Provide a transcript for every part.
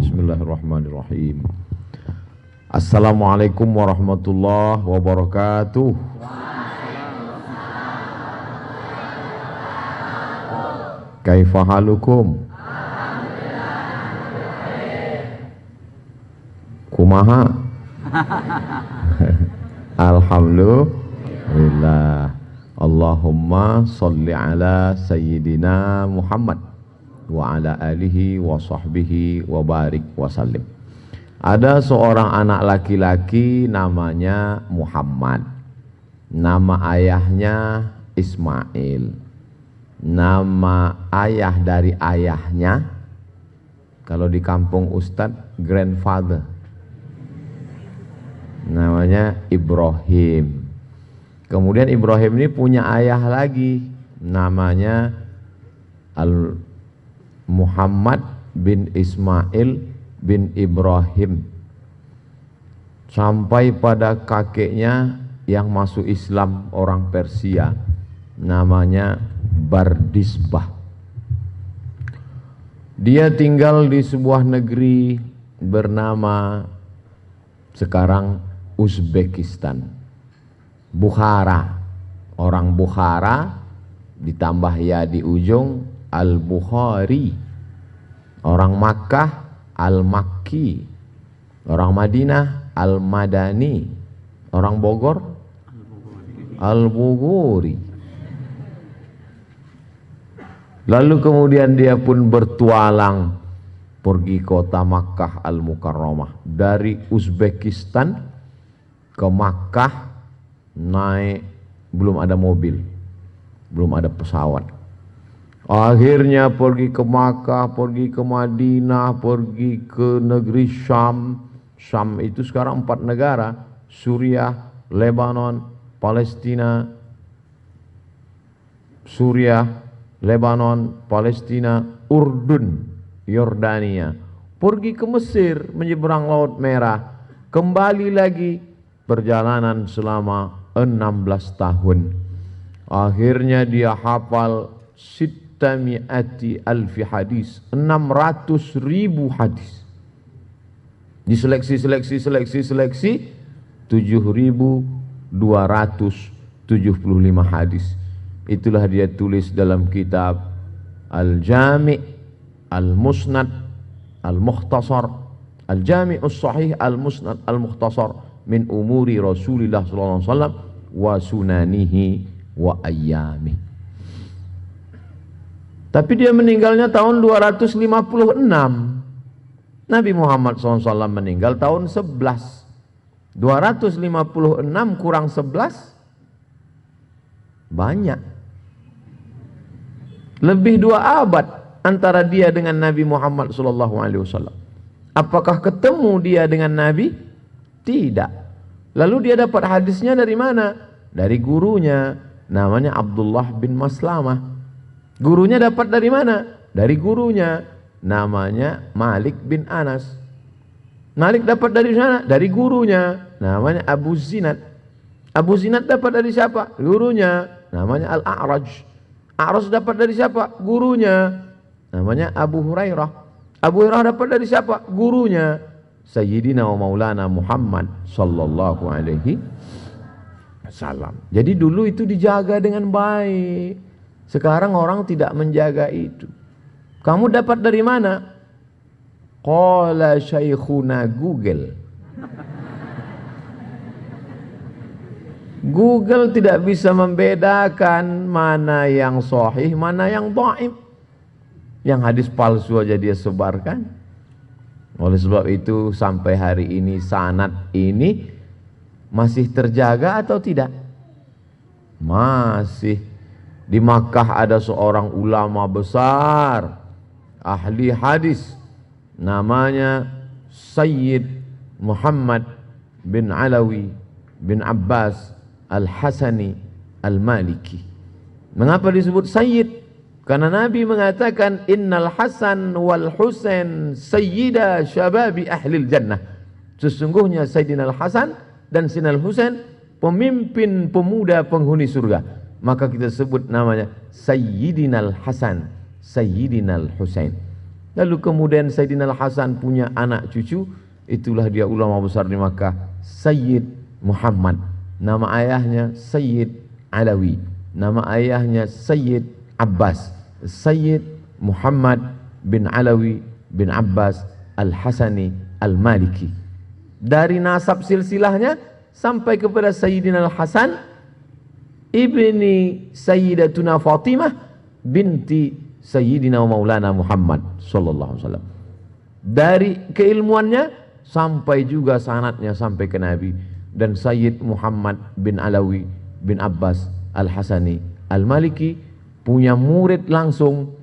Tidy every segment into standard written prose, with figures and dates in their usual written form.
Bismillahirrahmanirrahim. Assalamualaikum warahmatullahi wabarakatuh. Kaifa halukum? Kumaha? Alhamdulillah. Allahumma sholli ala sayyidina Muhammad wa ala alihi wa sahbihi wa barik wa sallim. Ada seorang anak laki-laki namanya Muhammad. Nama ayahnya Ismail. Nama ayah dari ayahnya, kalau di kampung Ustadz, grandfather, namanya Ibrahim. Kemudian Ibrahim ini punya ayah lagi, namanya Muhammad bin Ismail bin Ibrahim, sampai pada kakeknya yang masuk Islam, orang Persia, namanya Bardisbah. Dia tinggal di sebuah negeri bernama sekarang Uzbekistan, Bukhara. Orang Bukhara ditambah ya di ujung, Al-Bukhari. Orang Makkah, Al-Makki. Orang Madinah, Al-Madani. Orang Bogor, Al-Bughuri. Lalu kemudian dia pun bertualang pergi kota Makkah Al-Mukarramah. Dari Uzbekistan ke Makkah naik, belum ada mobil, belum ada pesawat. Akhirnya pergi ke Makkah, pergi ke Madinah, pergi ke negeri Syam. Syam itu sekarang 4 negara, Suriah, Lebanon, Palestina, Palestina, Urdun, Yordania. Pergi ke Mesir, menyeberang Laut Merah, kembali lagi, perjalanan selama 16 tahun. Akhirnya dia hafal 600.000 hadis, 600.000 hadis. Diseleksi 7.275 hadis. Itulah dia tulis dalam kitab Al-Jami' Al-Musnad Al-Mukhtasar, Al-Jami'us Sahih Al-Musnad Al-Mukhtasar min umuri Rasulillah sallallahu alaihi wasallam wa sunanihi wa ayyamih. Tapi dia meninggalnya tahun 256. Nabi Muhammad SAW meninggal tahun 11. 256 kurang 11 banyak. Lebih 2 abad antara dia dengan Nabi Muhammad SAW. Apakah ketemu dia dengan Nabi? Tidak. Lalu dia dapat hadisnya dari mana? Dari gurunya, namanya Abdullah bin Maslamah. Gurunya dapat dari mana? Dari gurunya, namanya Malik bin Anas. Malik dapat dari sana? Dari gurunya, namanya Abu Zinad. Abu Zinad dapat dari siapa? Gurunya, namanya Al-A'raj. A'raj dapat dari siapa? Gurunya, namanya Abu Hurairah. Abu Hurairah dapat dari siapa? Gurunya, Sayyidina wa Maulana Muhammad sallallahu alaihi wasallam. Jadi dulu itu dijaga dengan baik. Sekarang orang tidak menjaga itu. Kamu dapat dari mana? Qala syaikhuna Google. Google tidak bisa membedakan mana yang sahih, mana yang dhaif. Yang hadis palsu aja dia sebarkan. Oleh sebab itu sampai hari ini sanad ini masih terjaga atau tidak? Masih. Di Makkah ada seorang ulama besar, ahli hadis, namanya Sayyid Muhammad bin Alawi bin Abbas Al-Hasani Al-Maliki. Mengapa disebut Sayyid? Karena Nabi mengatakan Innal Hasan wal Husain sayyida syababi ahlil jannah. Sesungguhnya Sayyidina Al-Hasan dan Sayyidina Al-Husain pemimpin pemuda penghuni surga. Maka kita sebut namanya Sayyidina Al-Hasan, Sayyidina Al-Husain. Lalu kemudian Sayyidina Al-Hasan punya anak cucu, itulah dia ulama besar di Makkah, Sayyid Muhammad. Nama ayahnya Sayyid Alawi, nama ayahnya Sayyid Abbas, Sayyid Muhammad bin Alawi bin Abbas Al-Hasani Al-Maliki. Dari nasab silsilahnya sampai kepada Sayyidina Al-Hasan ibni Sayyidatuna Fatimah binti Sayyidina Maulana Muhammad sallallahu alaihi wasallam. Dari keilmuannya sampai juga sanadnya sampai ke Nabi. Dan Sayyid Muhammad bin Alawi bin Abbas Al-Hasani Al-Maliki punya murid langsung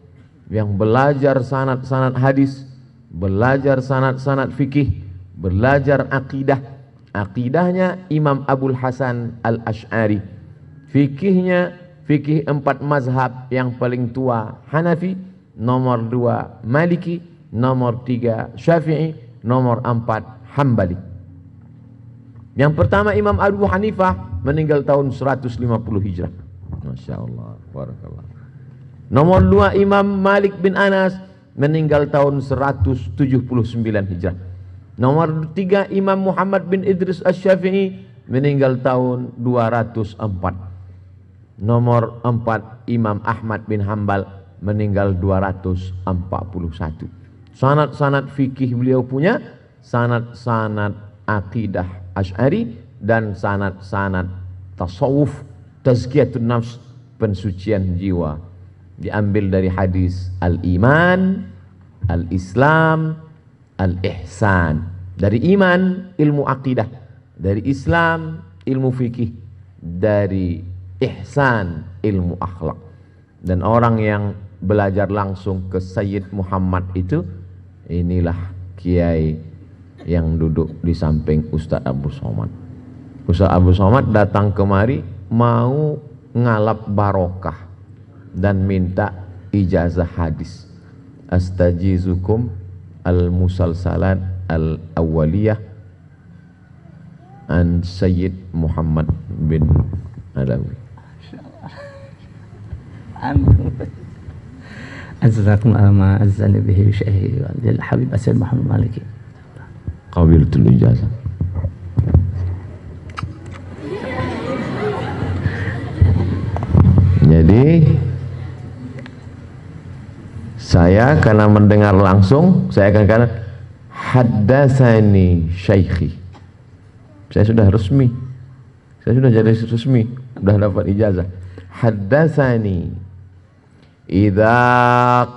yang belajar sanad-sanad hadis, belajar sanad-sanad fikih, belajar akidah. Akidahnya Imam Abul Hasan Al-Ash'ari, fikihnya fikih 4 mazhab yang paling tua Hanafi, nomor 2 Maliki, nomor 3 Syafi'i, nomor 4 Hambali. Yang pertama Imam Abu Hanifah meninggal tahun 150 Hijrah. Masya Allah, barakallah. Nomor 2 Imam Malik bin Anas meninggal tahun 179 Hijrah. Nomor 3 Imam Muhammad bin Idris Asy-Syafi'i meninggal tahun 204. Nomor 4 Imam Ahmad bin Hambal meninggal 241. Sanad-sanad fikih beliau punya, sanad-sanad akidah Asy'ari, dan sanad-sanad tasawuf, tazkiyatun nafs, pensucian jiwa, diambil dari hadis al-iman, al-islam, al-ihsan. Dari iman ilmu akidah, dari Islam ilmu fikih, dari ihsan ilmu akhlak. Dan orang yang belajar langsung ke Sayyid Muhammad itu, inilah kiai yang duduk di samping Ustaz Abu Somad. Ustaz Abu Somad datang kemari mau ngalap barokah dan minta ijazah hadis. Astajizukum al-musalsalat al-awwaliyah an Sayyid Muhammad bin Alawi. Azzakum ma azzani bihi syaihi wal habib Sayyid Muhammad Maliki. Qabiltul ijazah. Jadi saya karena mendengar langsung, saya akan katakan haddatsani syaikhi. Saya sudah resmi, saya sudah jadi resmi, sudah dapat ijazah. Haddatsani, idza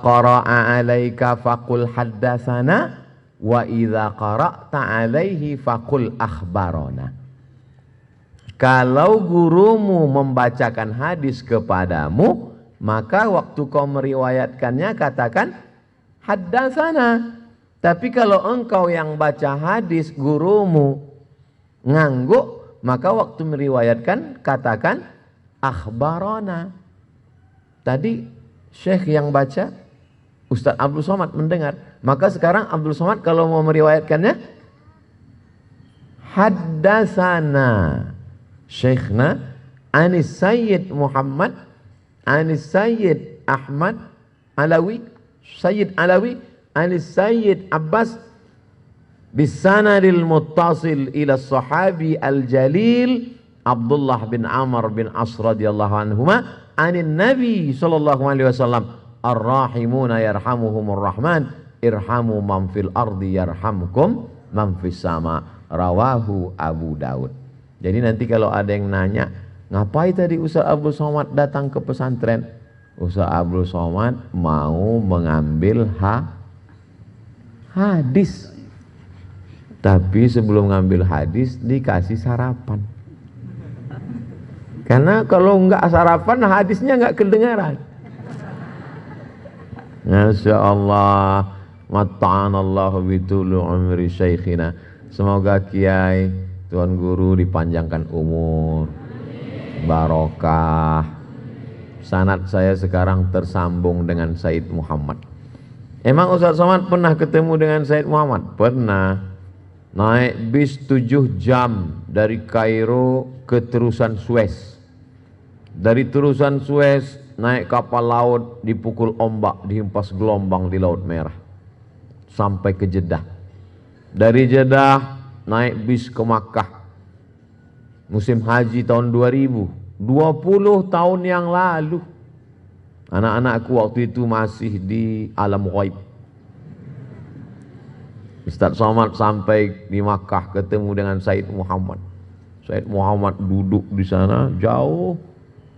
qara'a 'alaika faqul haddatsana, wa idza qara'ta 'alaihi faqul akhbarana. Kalau gurumu membacakan hadis kepadamu, maka waktu kau meriwayatkannya katakan haddatsana. Tapi kalau engkau yang baca hadis gurumu ngangguk, maka waktu meriwayatkan katakan akhbarana. Tadi syekh yang baca, Ustaz Abdul Somad mendengar. Maka sekarang Abdul Somad kalau mau meriwayatkannya haddatsana syekhna anis Sayyid Muhammad anis Sayyid Ahmad Alawi, Sayyid Alawi anis Sayyid Abbas bisanadil muttasil ila sahabi al-jalil Abdullah bin Amr bin As radhiyallahu anhuma anin Nabi sallallahu alaihi wasallam ar-rahimuna yarhamuhumur rahman irhamu man fil ardi yarhamkum man fis sama, rawahu Abu Daud. Jadi nanti kalau ada yang nanya, ngapain tadi Ustaz Abdul Somad datang ke pesantren? Ustaz Abdul Somad mau mengambil hadis. Tapi sebelum ngambil hadis dikasih sarapan. Karena kalau enggak sarapan hadisnya enggak kedengaran. Masya Allah, mata'anallahu bitulu umri syekhina. Semoga kiai, Tuan Guru dipanjangkan umur, barokah. Sanad saya sekarang tersambung dengan Said Muhammad. Emang Ustaz Somad pernah ketemu dengan Said Muhammad? Pernah. Naik bis 7 jam dari Kairo ke terusan Suez. Dari terusan Suez naik kapal laut, dipukul ombak, dihempas gelombang di Laut Merah. sampai ke Jeddah. Dari Jeddah naik bis ke Makkah. Musim haji tahun 2000, 20 tahun yang lalu. Anak-anakku waktu itu masih di alam ghaib. Ustaz Somad sampai di Makkah ketemu dengan Said Muhammad. Said Muhammad duduk di sana jauh,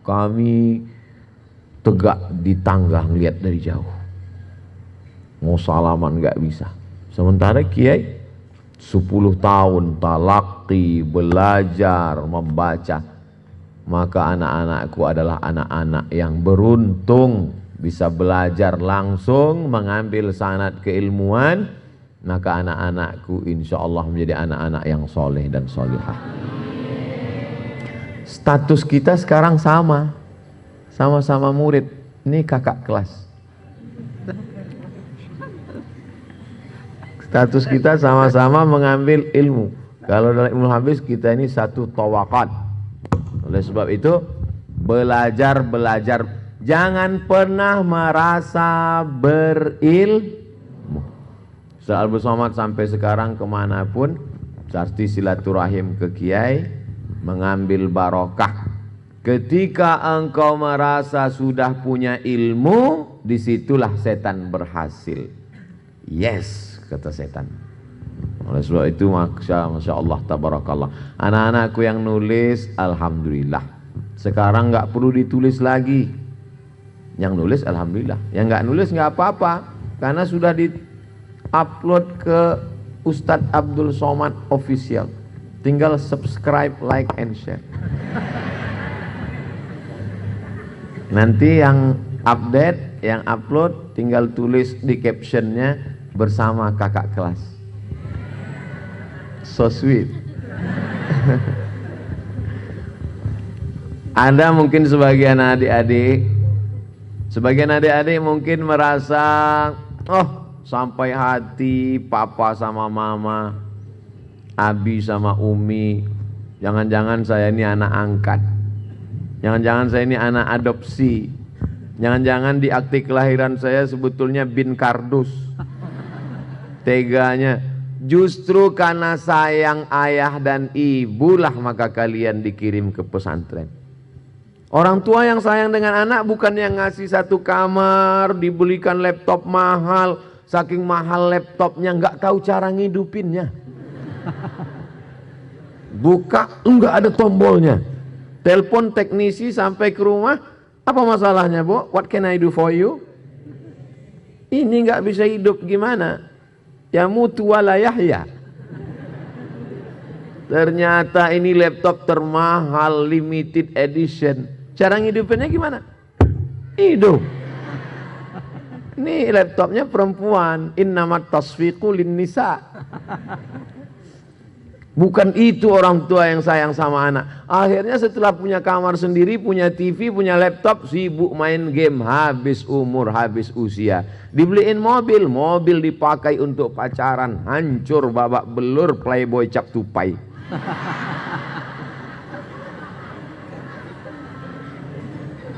kami tegak di tangga ngeliat dari jauh. Mau salaman nggak bisa. Sementara Kiai 10 tahun talaqi, belajar, membaca. Maka anak-anakku adalah anak-anak yang beruntung bisa belajar langsung, mengambil sanad keilmuan. Maka anak-anakku insya Allah menjadi anak-anak yang soleh dan solihah. Status kita sekarang sama-sama murid. Ini kakak kelas. Status kita sama-sama mengambil ilmu. Kalau dalam ilmu hadis kita ini satu tawaqat. Oleh sebab itu belajar. Jangan pernah merasa berilmu. Ustaz Abdul Somad sampai sekarang kemanapun pasti silaturahim ke Kiai, mengambil barokah. Ketika engkau merasa sudah punya ilmu, disitulah setan berhasil. Yes, kata setan. Oleh sebab itu Masya Allah tabarakallah. Anak-anakku yang nulis, alhamdulillah. Sekarang nggak perlu ditulis lagi. Yang nulis alhamdulillah. Yang nggak nulis nggak apa-apa, karena sudah di-upload ke Ustadz Abdul Somad Official. Tinggal subscribe, like, and share. Nanti yang update, yang upload, tinggal tulis di captionnya bersama kakak kelas. So sweet. Ada mungkin sebagian adik-adik mungkin merasa, oh sampai hati papa sama mama, abi sama umi, jangan-jangan saya ini anak angkat, jangan-jangan saya ini anak adopsi, jangan-jangan di akte kelahiran saya sebetulnya bin kardus. Teganya, justru karena sayang ayah dan ibulah maka kalian dikirim ke pesantren. Orang tua yang sayang dengan anak bukan yang ngasih satu kamar, dibelikan laptop mahal, saking mahal laptopnya nggak tahu cara ngidupinnya. Buka nggak ada tombolnya. Telepon teknisi sampai ke rumah, apa masalahnya Bu? What can I do for you? Ini nggak bisa hidup gimana? Ya mutu wala yahya. Ternyata ini laptop termahal, limited edition. Cara ngidupinnya gimana? Hidup. Ini laptopnya perempuan. Innamat tasfiqu lin nisa. Bukan itu orang tua yang sayang sama anak. Akhirnya setelah punya kamar sendiri, punya TV, punya laptop, sibuk main game, habis umur, habis usia. Dibeliin mobil, mobil dipakai untuk pacaran, hancur babak belur, playboy cap tupai.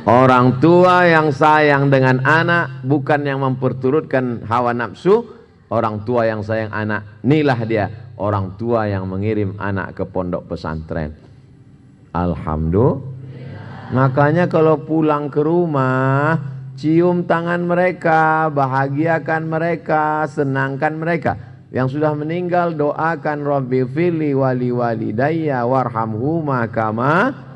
Orang tua yang sayang dengan anak bukan yang memperturutkan hawa nafsu. Orang tua yang sayang anak, inilah dia orang tua yang mengirim anak ke pondok pesantren. Alhamdulillah. Makanya kalau pulang ke rumah, cium tangan mereka, bahagiakan mereka, senangkan mereka. Yang sudah meninggal doakan Rabbi fili wali walidayya warhamhuma kama.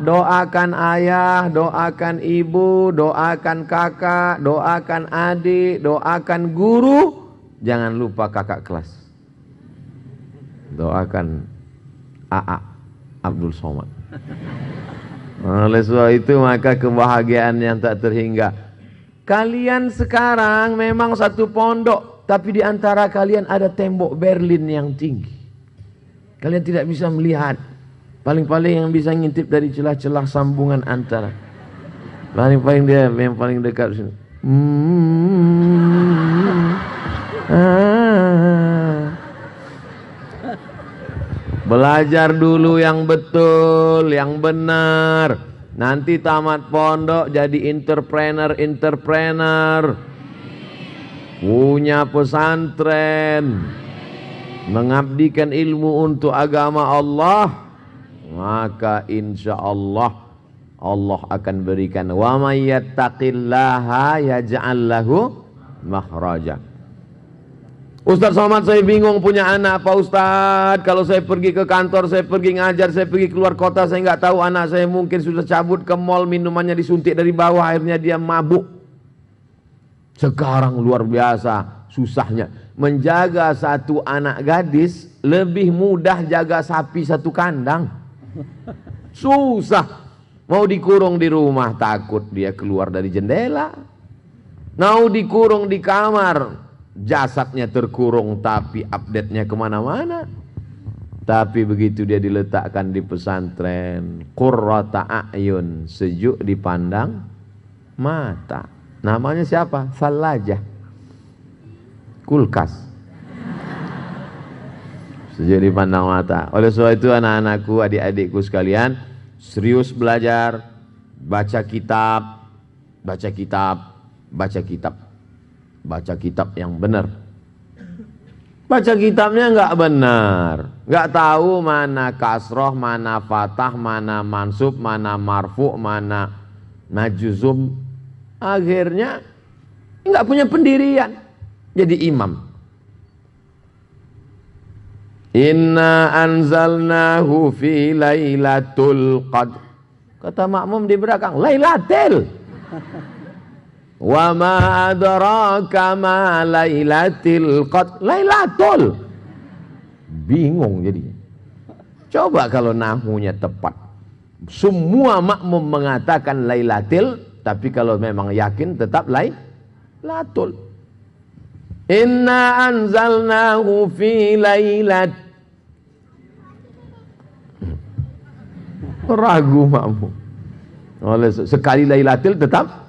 Doakan ayah, doakan ibu, doakan kakak, doakan adik, doakan guru. Jangan lupa kakak kelas. Doakan AA Abdul Somad. Oleh sebab itu maka kebahagiaan yang tak terhingga. Kalian sekarang memang satu pondok, tapi di antara kalian ada tembok Berlin yang tinggi. Kalian tidak bisa melihat. Paling-paling yang bisa ngintip dari celah-celah sambungan antara. Paling-paling dia yang paling dekat sini. Belajar dulu yang betul, yang benar. Nanti tamat pondok jadi entrepreneur. punya pesantren, mengabdikan ilmu untuk agama Allah, maka insya Allah Allah akan berikan, wa may yattaqillaha yaj'al lahu makhraja. Ustaz Somad, saya bingung punya anak Pak Ustaz. Kalau saya pergi ke kantor, saya pergi ngajar, saya pergi keluar kota, saya nggak tahu anak saya mungkin sudah cabut ke mall, minumannya disuntik dari bawah, akhirnya dia mabuk. Sekarang luar biasa susahnya menjaga satu anak gadis, lebih mudah jaga sapi satu kandang. Susah. Mau dikurung di rumah, takut dia keluar dari jendela. Mau dikurung di kamar, jasadnya terkurung tapi update-nya kemana-mana. Tapi begitu dia diletakkan di pesantren, qurrata a'yun, sejuk dipandang mata. Namanya siapa? Salajah, kulkas, sejuk dipandang mata. Oleh sebab itu anak-anakku, adik-adikku sekalian, serius belajar, baca kitab, baca kitab, baca kitab, baca kitab yang benar. Baca kitabnya nggak benar, nggak tahu mana kasroh, mana fatah, mana mansub, mana marfu, mana najuzum. Akhirnya nggak punya pendirian, jadi imam. Inna anzalnahu fi lailatul qadr. Kata makmum di belakang, lailatul. Wa ma adraka ma lailatul qadr. Lailatul. Bingung jadinya. Coba kalau nahwunya tepat. Semua makmum mengatakan lailatul, tapi kalau memang yakin tetap lailatul. Inna anzalnahu fi lailat. Ragu makmum. Oleh sekali lailatul tetap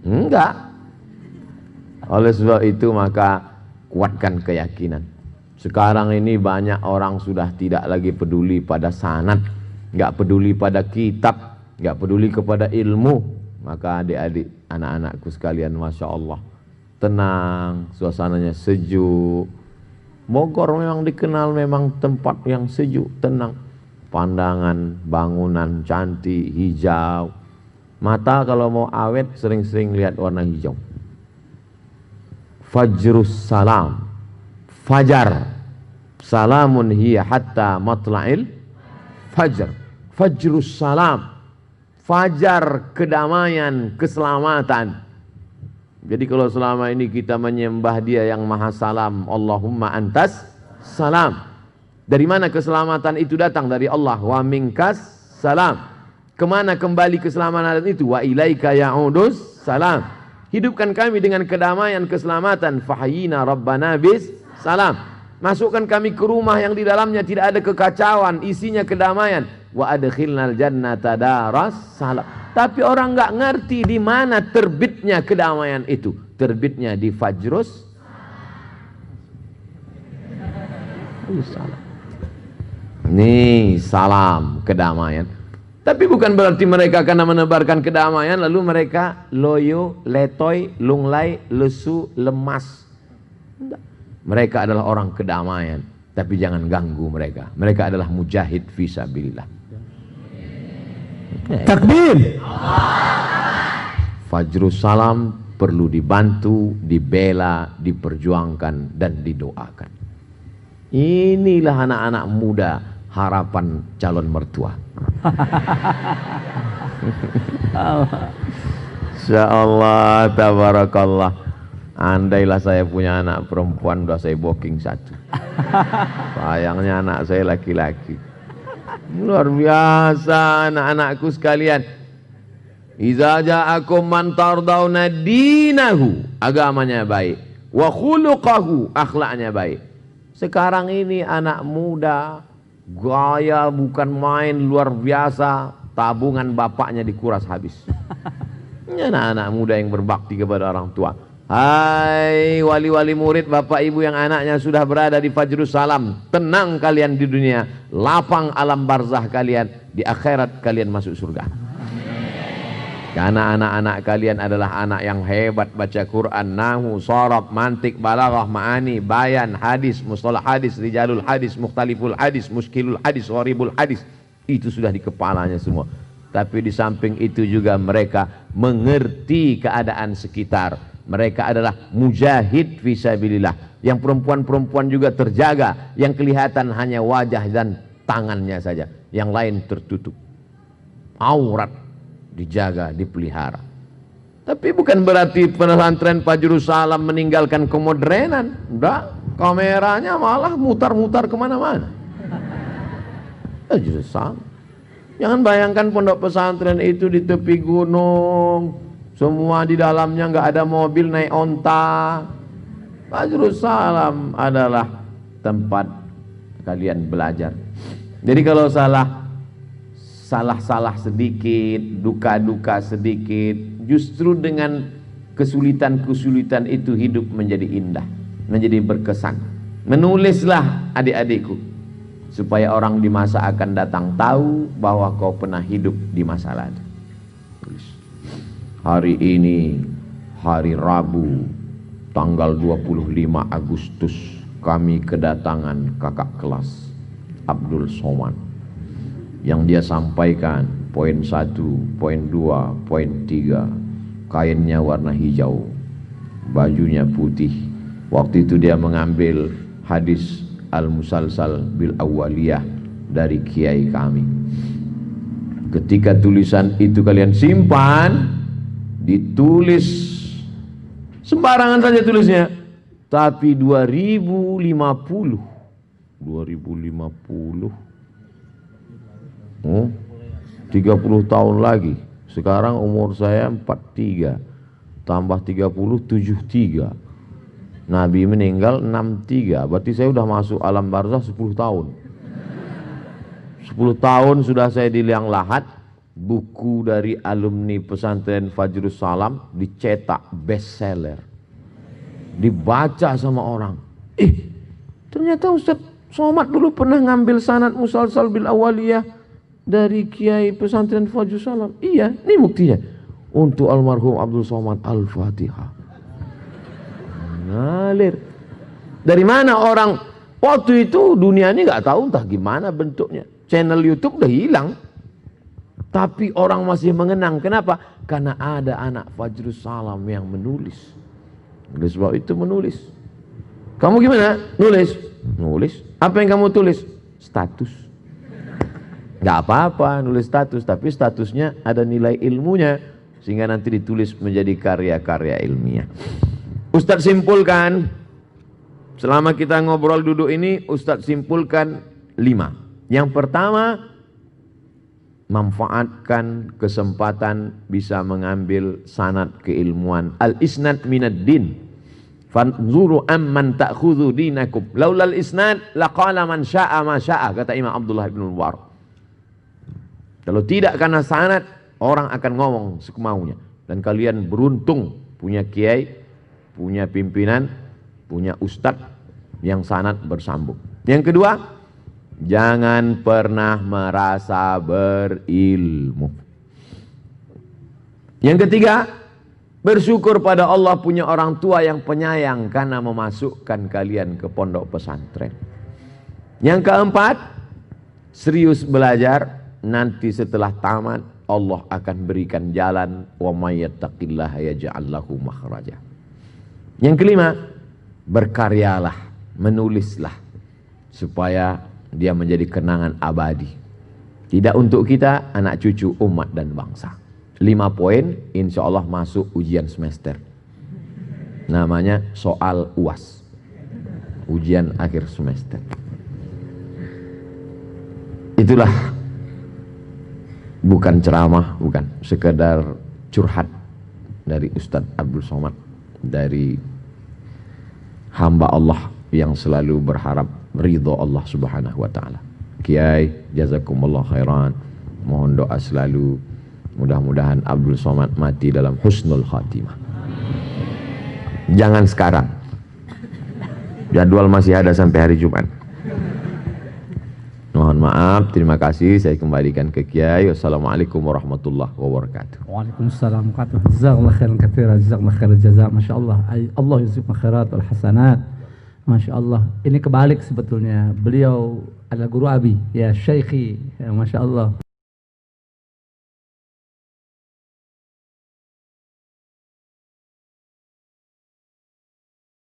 enggak. Oleh sebab itu maka kuatkan keyakinan. Sekarang ini banyak orang sudah tidak lagi peduli pada sanad, enggak peduli pada kitab, enggak peduli kepada ilmu. Maka adik-adik, anak-anakku sekalian, Masya Allah, tenang, suasananya sejuk. Bogor memang dikenal memang tempat yang sejuk, tenang. Pandangan, bangunan cantik, hijau. Mata kalau mau awet sering-sering lihat warna hijau. Fajrus salam. Fajar. Salamun hiya hatta matla'il fajr. Fajrus salam. Fajar kedamaian, keselamatan. Jadi kalau selama ini kita menyembah Dia yang Maha Salam, Allahumma antas salam. Dari mana keselamatan itu datang? Dari Allah. Wa minkas salam. Kemana kembali keselamatan itu? Wa ilaika ya'udus salam. Hidupkan kami dengan kedamaian, keselamatan. Fahyina rabbana bis salam. Masukkan kami ke rumah yang di dalamnya tidak ada kekacauan, isinya kedamaian. Wa adkhilnal jannata daras salam. Tapi orang nggak ngerti di mana terbitnya kedamaian itu. Terbitnya di fajrus salam. Nih salam kedamaian. Tapi bukan berarti mereka karena menebarkan kedamaian lalu mereka loyo, letoy, lunglai, lesu, lemas. Enggak. Mereka adalah orang kedamaian, tapi jangan ganggu mereka. Mereka adalah mujahid fisabilillah. Takbir. Fajrus salam perlu dibantu, dibela, diperjuangkan dan didoakan. Inilah anak-anak muda, harapan calon mertua. Insyaallah, tabarakallah. Andailah saya punya anak perempuan, udah saya booking satu. Sayangnya anak saya laki-laki. Luar biasa anak-anakku sekalian. Iza ja'akum man tardawna dinahu, agamanya baik, wa khuluqahu, akhlaknya baik. Sekarang ini anak muda gaya bukan main, luar biasa. Tabungan bapaknya dikuras habis. Ini anak-anak muda yang berbakti kepada orang tua. Hai wali-wali murid, bapak ibu yang anaknya sudah berada di Fajrus Salam, tenang kalian di dunia, lapang alam barzah kalian, di akhirat kalian masuk surga. Karena anak-anak kalian adalah anak yang hebat baca Quran, nahu, sharaf, mantik, balaghah, ma'ani, bayan, hadis, mustalah hadis, rijalul hadis, mukhtaliful hadis, muskilul hadis, gharibul hadis. Itu sudah di kepalanya semua. Tapi di samping itu juga mereka mengerti keadaan sekitar. Mereka adalah mujahid fisabilillah. Yang perempuan-perempuan juga terjaga, yang kelihatan hanya wajah dan tangannya saja, yang lain tertutup. Aurat dijaga, dipelihara. Tapi bukan berarti pesantren Fajrus Salam meninggalkan kemodernan. Enggak, kameranya malah mutar-mutar kemana-mana. Fajrus Salam. Jangan bayangkan pondok pesantren itu di tepi gunung, semua di dalamnya nggak ada mobil naik onta. Fajrus Salam adalah tempat kalian belajar. Jadi kalau salah sedikit, duka-duka sedikit, justru dengan kesulitan-kesulitan itu hidup menjadi indah, menjadi berkesan. Menulislah adik-adikku, supaya orang di masa akan datang tahu bahwa kau pernah hidup di masa lalu. Tulis. Hari ini, hari Rabu, tanggal 25 Agustus, kami kedatangan kakak kelas Abdul Somad. Yang dia sampaikan poin 1, poin 2, poin 3, kainnya warna hijau, bajunya putih. Waktu itu dia mengambil hadis Al-Musalsal bil Awwaliyah dari kiai kami. Ketika tulisan itu kalian simpan, ditulis sembarangan saja tulisnya, tapi 2050 30 tahun lagi. Sekarang umur saya 43, tambah 30, 73. Nabi meninggal 63, berarti saya sudah masuk alam barzah 10 tahun. 10 tahun sudah saya di liang lahat. Buku dari alumni pesantren Fajrus Salam dicetak bestseller, dibaca sama orang. Ternyata Ustaz Somad dulu pernah ngambil sanad Musalsal bil Awwaliyah dari kiai pesantren Fajrus Salam. Iya, ini buktinya. Untuk almarhum Abdul Somad, Al-Fatihah. Ngalir. Dari mana orang waktu itu dunia ini nggak tahu entah gimana bentuknya. Channel YouTube udah hilang. Tapi orang masih mengenang. Kenapa? Karena ada anak Fajrus Salam yang menulis. Oleh sebab itu menulis. Kamu gimana? Nulis. Apa yang kamu tulis? Status. Gak apa-apa nulis status, tapi statusnya ada nilai ilmunya, sehingga nanti ditulis menjadi karya-karya ilmiah. Ustadz simpulkan, selama kita ngobrol duduk ini, Ustadz simpulkan 5. Yang pertama, manfaatkan kesempatan bisa mengambil sanad keilmuan. Al-isnad minad din. Fanzuru amman ta'khudhu dinakum. Laulal isnad laqala man sya'a ma sya'a, kata Imam Abdullah bin Mubarak. Kalau tidak karena sanad, orang akan ngomong semaunya. Dan kalian beruntung punya kiai, punya pimpinan, punya ustadz yang sanad bersambung. Yang kedua, jangan pernah merasa berilmu. Yang ketiga, bersyukur pada Allah punya orang tua yang penyayang karena memasukkan kalian ke pondok pesantren. Yang keempat, serius belajar. Nanti setelah tamat Allah akan berikan jalan, wa may yattaqillaha yaj'al lahu makhraja. Yang kelima, berkaryalah, menulislah supaya dia menjadi kenangan abadi. Tidak untuk kita, anak cucu, umat dan bangsa. 5 poin, insya Allah masuk ujian semester. Namanya soal UAS, ujian akhir semester. Itulah. Bukan ceramah, bukan sekedar curhat dari Ustadz Abdul Somad, dari hamba Allah yang selalu berharap ridho Allah Subhanahu wa taala. Kiai, jazakumullah khairan. Mohon doa selalu, mudah-mudahan Abdul Somad mati dalam husnul khatimah. Jangan sekarang. Jadwal masih ada sampai hari Jumat. Mohon maaf, terima kasih. Saya kembalikan ke Kiai. Wassalamualaikum warahmatullahi wabarakatuh. Waalaikumsalam warahmatullahi wabarakatuh. Jazakallahu khairan katsiran, jazakallahu khairan jazaa. Masyaallah. Allah yuzhibu khairat wal hasanat. Masyaallah. Ini kebalik sebetulnya. Beliau adalah guru abi, ya Syekhi. Ya, Masyaallah.